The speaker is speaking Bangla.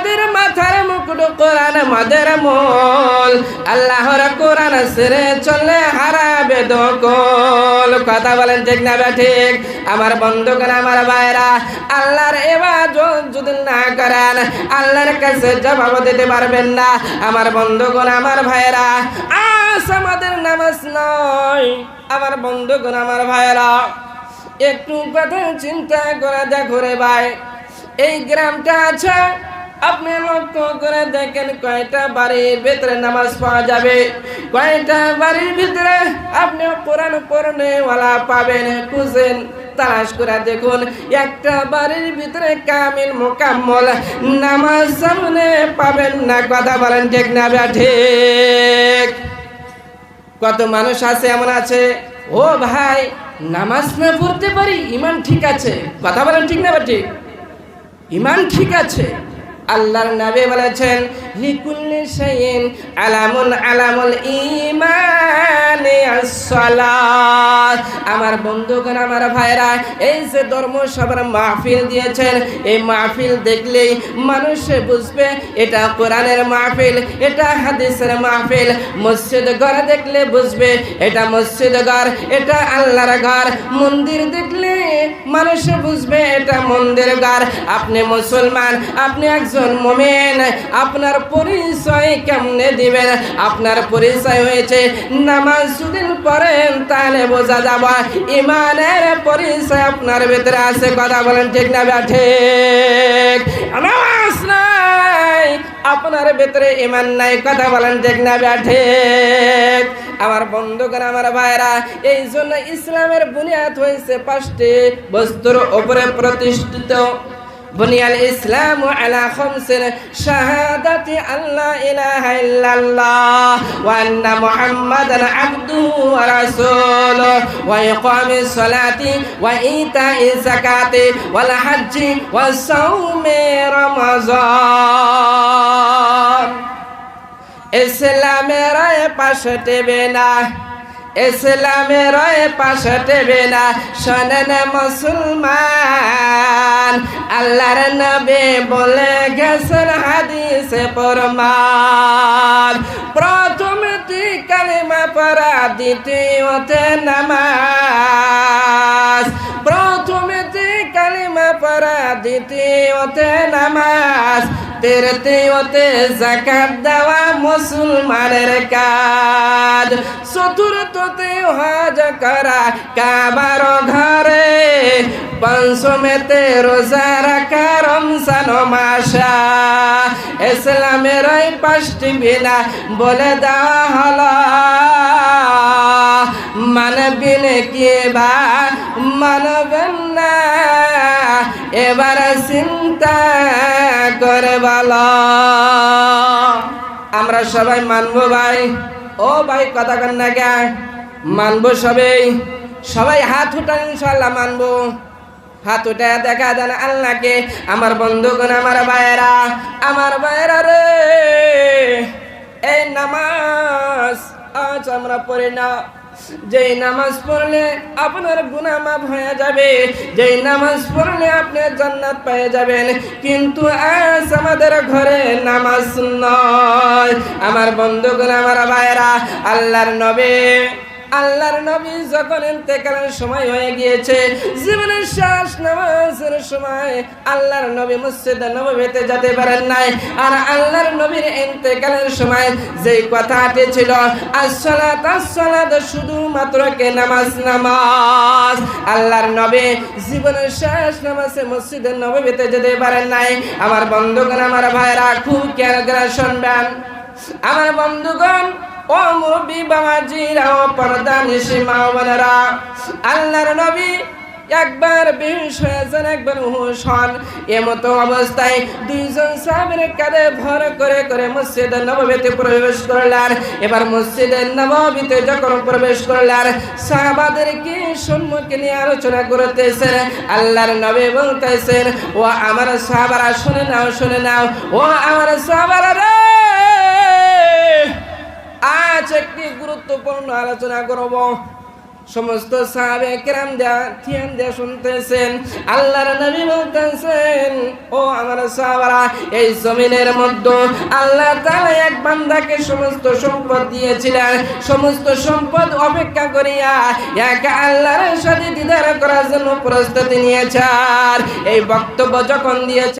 আমাদের মাথার মুকুট কোরআন আমাদের মূল আল্লাহর কোরআন ছেড়ে চলে হারাবে দখল কথা বলেন ঠিক না ঠিক আমার বন্ধুগণ আমার ভাইরা আল্লাহর ইবাদত যদি না করেন আল্লাহর কাছে জবাব দিতে পারবেন না আমার বন্ধুগণ আমার ভাইরা আজ আমাদের নামাজ নয় আমার বন্ধুগণ আমার ভাইরা একটু কথা চিন্তা করে দেখো রে ভাই এই গ্রামটা আছে আপনি লক্ষ্য করে দেখেন কয়টা বাড়ির ভিতরে নামাজ পড়া যাবে কয়টা বাড়ির ভিতরে আপনি কোরআন পড়নেওয়ালা পাবেন খুঁজেন তালাশ করে দেখুন একটা বাড়ির ভিতরে কামিল মোকাম্মল নামাজ সামনে পাবেন না কথা বলেন ঠিক না ঠিক কত মানুষ আছে এমন আছে ও ভাই নামাজ না পড়তে পারি ইমান ঠিক আছে কথা বলেন ঠিক না ঠিক ইমান ঠিক আছে আল্লাহর নবী বলেছেন লিকুল্লি শাইইন আলামুল আলামুল ঈমানি আস-সালাত আমার বন্ধুগণ আমার ভাইরা এই যে ধর্ম সভার মাহফিল দিয়েছেন এই মাহফিল দেখলেই মানুষ বুঝবে এটা কোরআনের মাহফিল এটা হাদিসের মাহফিল মসজিদ ঘর দেখলে বুঝবে এটা মসজিদ ঘর এটা আল্লাহর ঘর মন্দির দেখলে মানুষ বুঝবে এটা মন্দির ঘর আপনি মুসলমান আপনি একজন মুমিন আপনার পরিচয় কেমনে দিবেন আপনার পরিচয় হয়েছে নামাজ যদি পড়েন তাহলে বোঝা যাবে ঈমানের পরিচয় আপনার ভিতরে আছে কথা বলেন ঠিক না ঠিক নামাজ নাই আপনার ভিতরে ঈমান নাই কথা বলেন ঠিক না ঠিক আমার বন্ধুগণ আমার ভাইরা এই জন্য ইসলামের বুনিয়াদ হয়েছে 5টি বস্তুর উপরে প্রতিষ্ঠিত بني الإسلام على 5 شهادة أن لا إله إلا الله وأن محمدا عبده ورسوله وإقام الصلاة وإيتاء الزكاة والحج وصوم رمضان ইসলামের পাশে টেবে না ইসলামের পাশে টেবে না শোনেন মুসলমান আল্লাহর নবী বলে গেছেন হাদিসে প্রমাণ প্রথমে কালিমা পড়া দ্বিতীয়তে নামাজ প্রথমে কালিমা পড়া দ্বিতীয়তে নামাজ তৃতীয়তে যাকাত দেওয়া মুসলমানের কাজ চতুর্থতে হজ করা কাবার ঘরে পঞ্চমেতে রোজা রাখা রমজান মাসা ইসলামের এই 5টি বিনা বলে দেওয়া হলো মানবেন কি বা মানবেন না এবার চিন্তা করে বলো আমরা সবাই মানবো ভাই ও ভাই কথা কন না কে মানবো সবাই হাত উঠান ইনশাআল্লাহ মানবো হাত উঠে দেখা দেন আল্লাহকে আমার বন্ধুগণ আমার ভাইয়েরা রে এই নামাজ আজ আমরা পড়ি না যেই নামাজ পড়লে আপনার গুনাহ মাফ হয়ে যাবে যেই নামাজ পড়লে আপনি জান্নাত পেয়ে যাবেন কিন্তু আজ আমাদের ঘরে নামাজ নয় আমার বন্ধুগণ আমার ভাইয়েরা আল্লাহর নবী যখন ইন্তেকালের সময় হয়ে গিয়েছে জীবনের শেষ নামাজের সময় আল্লাহর নবী মসজিদে নববীতে যেতে পারেন নাই আর আল্লাহর নবীর ইন্তেকালের সময় যেই কথাটি ছিল আসসালাত আসসালাত শুধুমাত্র কে নামাজ আল্লাহর নবী জীবনের শেষ নামাজে মসজিদে নববীতে যেতে পারেন নাই আমার বন্ধুগণ আমার ভাইরা খুব খেয়াল করে শুনবেন আমার বন্ধুগণ ও মুরব্বি বাবাজিরা ও পর্দা নিশি মা বোনেরা আল্লাহর নবী একবার বেহুশ হয়েছেন একবার হুঁশ হন এমতো অবস্থায় দুইজন সাহাবীর কাঁধে ভর করে মসজিদে নববীতে প্রবেশ করলেন এবার মসজিদে নববীতে যখন প্রবেশ করলেন সাহাবাদেরকে সম্মুখে নিয়ে আলোচনা করতেছেন আল্লাহর নবী বলতেছেন ও আমার সাহাবারা শুনে নাও ও আমার সাহাবারা রে আজ একটি গুরুত্বপূর্ণ আলোচনা করব সমস্ত সাহাবে কেরাম ধ্যান দিয়ে শুনতেছেন। আল্লাহর নবী বলতেছেন, ও আমার সাহাবারা, এই জমিনের মধ্যে আল্লাহ তাআলা এক বান্দাকে সমস্ত সম্পদ দিয়েছিলেন, সমস্ত সম্পদ অপেক্ষা করিয়া এক আল্লাহর সাথে দিদার করার জন্য প্রস্তুতি নিয়েছেন। এই বক্তব্য যখন দিয়েছে